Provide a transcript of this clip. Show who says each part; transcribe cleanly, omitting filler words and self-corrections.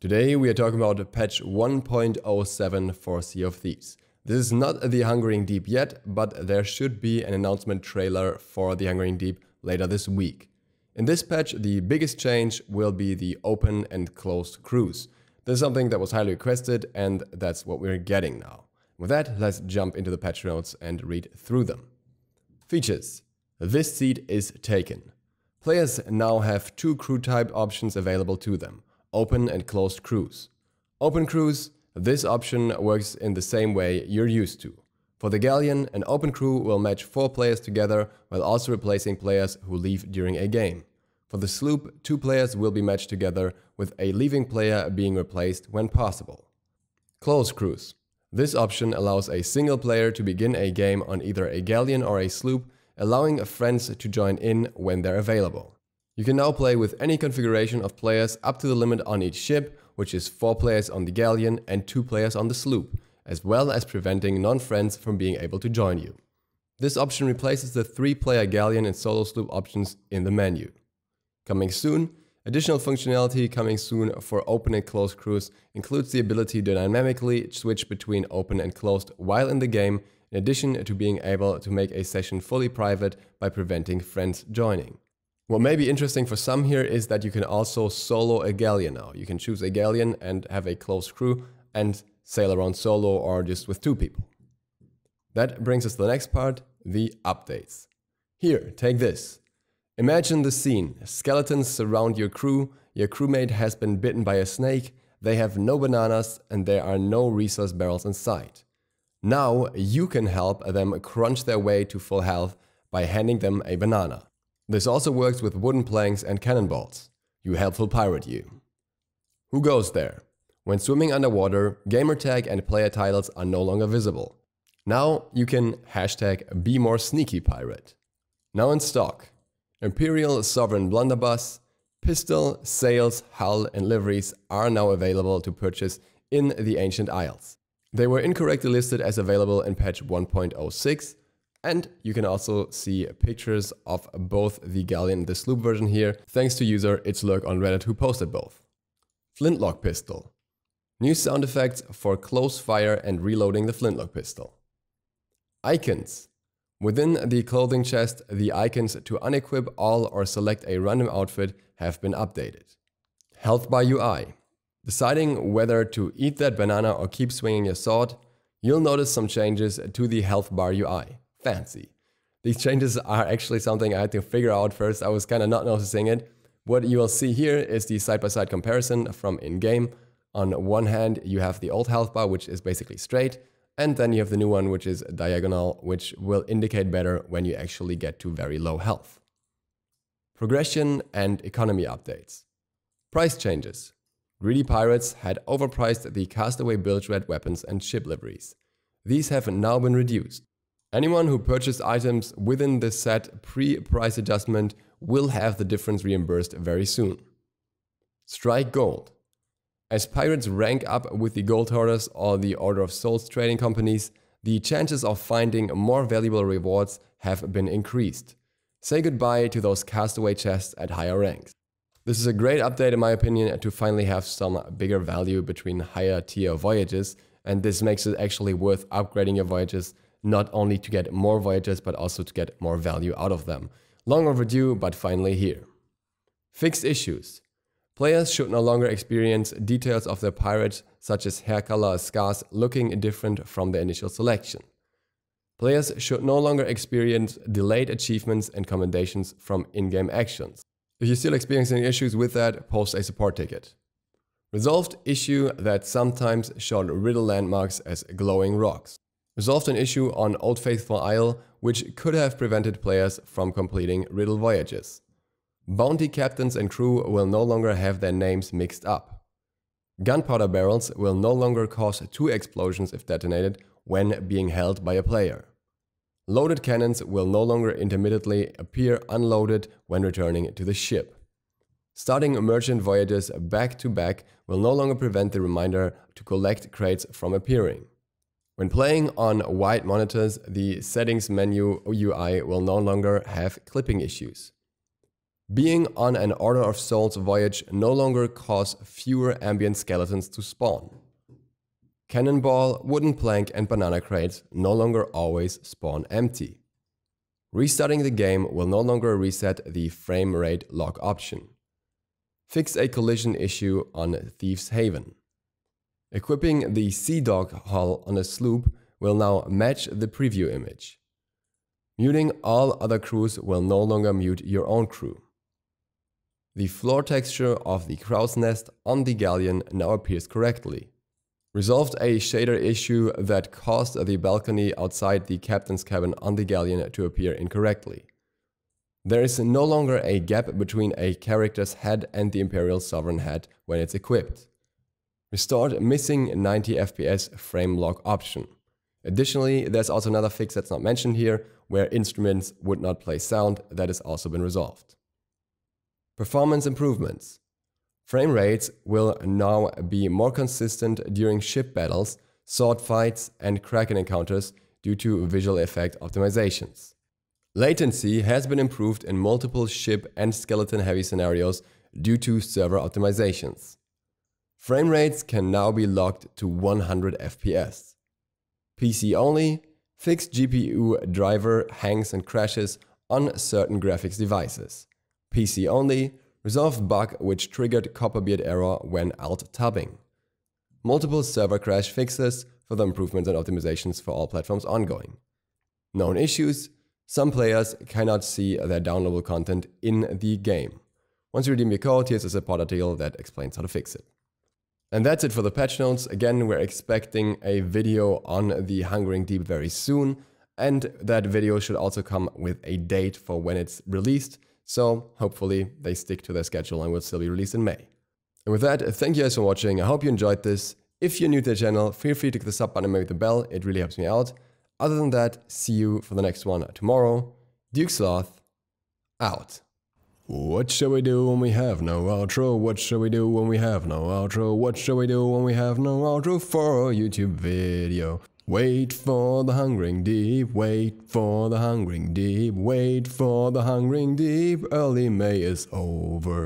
Speaker 1: Today we are talking about patch 1.07 for Sea of Thieves. This is not the Hungering Deep yet, but there should be an announcement trailer for the Hungering Deep later this week. In this patch, the biggest change will be the open and closed crews. This is something that was highly requested, and that's what we're getting now. With that, let's jump into the patch notes and read through them. Features. This seat is taken. Players now have two crew type options available to them. Open and closed crews. Open crews, this option works in the same way you're used to. For the galleon, an open crew will match 4 players together while also replacing players who leave during a game. For the sloop, 2 players will be matched together with a leaving player being replaced when possible. Closed crews. This option allows a single player to begin a game on either a galleon or a sloop, allowing friends to join in when they're available. You can now play with any configuration of players up to the limit on each ship, which is 4 players on the galleon and 2 players on the sloop, as well as preventing non-friends from being able to join you. This option replaces the 3-player galleon and solo sloop options in the menu. Coming soon. Additional functionality coming soon for open and closed crews includes the ability to dynamically switch between open and closed while in the game, in addition to being able to make a session fully private by preventing friends joining. What may be interesting for some here is that you can also solo a galleon now. You can choose a galleon and have a closed crew and sail around solo or just with 2 people. That brings us to the next part, the updates. Here, take this. Imagine the scene. Skeletons surround your crewmate has been bitten by a snake, they have no bananas and there are no resource barrels in sight. Now you can help them crunch their way to full health by handing them a banana. This also works with wooden planks and cannonballs. You helpful pirate you. Who goes there? When swimming underwater, gamertag and player titles are no longer visible. Now you can #BeMoreSneakyPirate. Now in stock. Imperial Sovereign Blunderbuss, pistol, sails, hull and liveries are now available to purchase in the Ancient Isles. They were incorrectly listed as available in patch 1.06. And you can also see pictures of both the galleon and the sloop version here, thanks to user itslurk on Reddit who posted both. Flintlock pistol. New sound effects for close fire and reloading the flintlock pistol. Icons. Within the clothing chest, the icons to unequip all or select a random outfit have been updated. Health bar UI. Deciding whether to eat that banana or keep swinging your sword, you'll notice some changes to the health bar UI. Fancy. These changes are actually something I had to figure out first. I was kind of not noticing it. What you will see here is the side-by-side comparison from in-game. On one hand, you have the old health bar, which is basically straight, and then you have the new one, which is diagonal, which will indicate better when you actually get to very low health. Progression and economy updates. Price changes. Greedy pirates had overpriced the Castaway bilge red weapons and ship liveries. These have now been reduced. Anyone who purchased items within the set pre-price adjustment will have the difference reimbursed very soon. Strike gold. As pirates rank up with the gold hoarders or the Order of Souls trading companies, the chances of finding more valuable rewards have been increased. Say goodbye to those castaway chests at higher ranks. This is a great update in my opinion to finally have some bigger value between higher tier voyages, and this makes it actually worth upgrading your voyages, not only to get more voyages, but also to get more value out of them. Long overdue, but finally here. Fixed issues. Players should no longer experience details of their pirates, such as hair color or scars, looking different from their initial selection. Players should no longer experience delayed achievements and commendations from in-game actions. If you're still experiencing issues with that, post a support ticket. Resolved issue that sometimes showed riddle landmarks as glowing rocks. Resolved an issue on Old Faithful Isle, which could have prevented players from completing riddle voyages. Bounty captains and crew will no longer have their names mixed up. Gunpowder barrels will no longer cause 2 explosions if detonated when being held by a player. Loaded cannons will no longer intermittently appear unloaded when returning to the ship. Starting merchant voyages back to back will no longer prevent the reminder to collect crates from appearing. When playing on wide monitors, the settings menu UI will no longer have clipping issues. Being on an Order of Souls voyage no longer causes fewer ambient skeletons to spawn. Cannonball, wooden plank and banana crates no longer always spawn empty. Restarting the game will no longer reset the frame rate lock option. Fix a collision issue on Thieves Haven. Equipping the Sea Dog hull on a sloop will now match the preview image. Muting all other crews will no longer mute your own crew. The floor texture of the crow's nest on the galleon now appears correctly. Resolved a shader issue that caused the balcony outside the captain's cabin on the galleon to appear incorrectly. There is no longer a gap between a character's head and the Imperial Sovereign head when it's equipped. Restored missing 90 FPS frame lock option. Additionally, there's also another fix that's not mentioned here, where instruments would not play sound. That has also been resolved. Performance improvements. Frame rates will now be more consistent during ship battles, sword fights and Kraken encounters due to visual effect optimizations. Latency has been improved in multiple ship and skeleton heavy scenarios due to server optimizations. Frame rates can now be locked to 100 FPS. PC only, fixed GPU driver hangs and crashes on certain graphics devices. PC only, resolved bug which triggered Copperbeard error when alt-tabbing. Multiple server crash fixes for the improvements and optimizations for all platforms ongoing. Known issues: some players cannot see their downloadable content in the game. Once you redeem your code, here's a support article that explains how to fix it. And that's it for the patch notes. Again, we're expecting a video on the Hungering Deep very soon, and that video should also come with a date for when it's released. So hopefully they stick to their schedule and will still be released in May. And with that, thank you guys for watching. I hope you enjoyed this. If you're new to the channel, feel free to click the sub button and maybe the bell. It really helps me out. Other than that, see you for the next one tomorrow. DukeSloth, out. What shall we do when we have no outro? What shall we do when we have no outro? What shall we do when we have no outro for a YouTube video? Wait for the hungering deep, wait for the hungering deep, wait for the hungering deep, early May is over.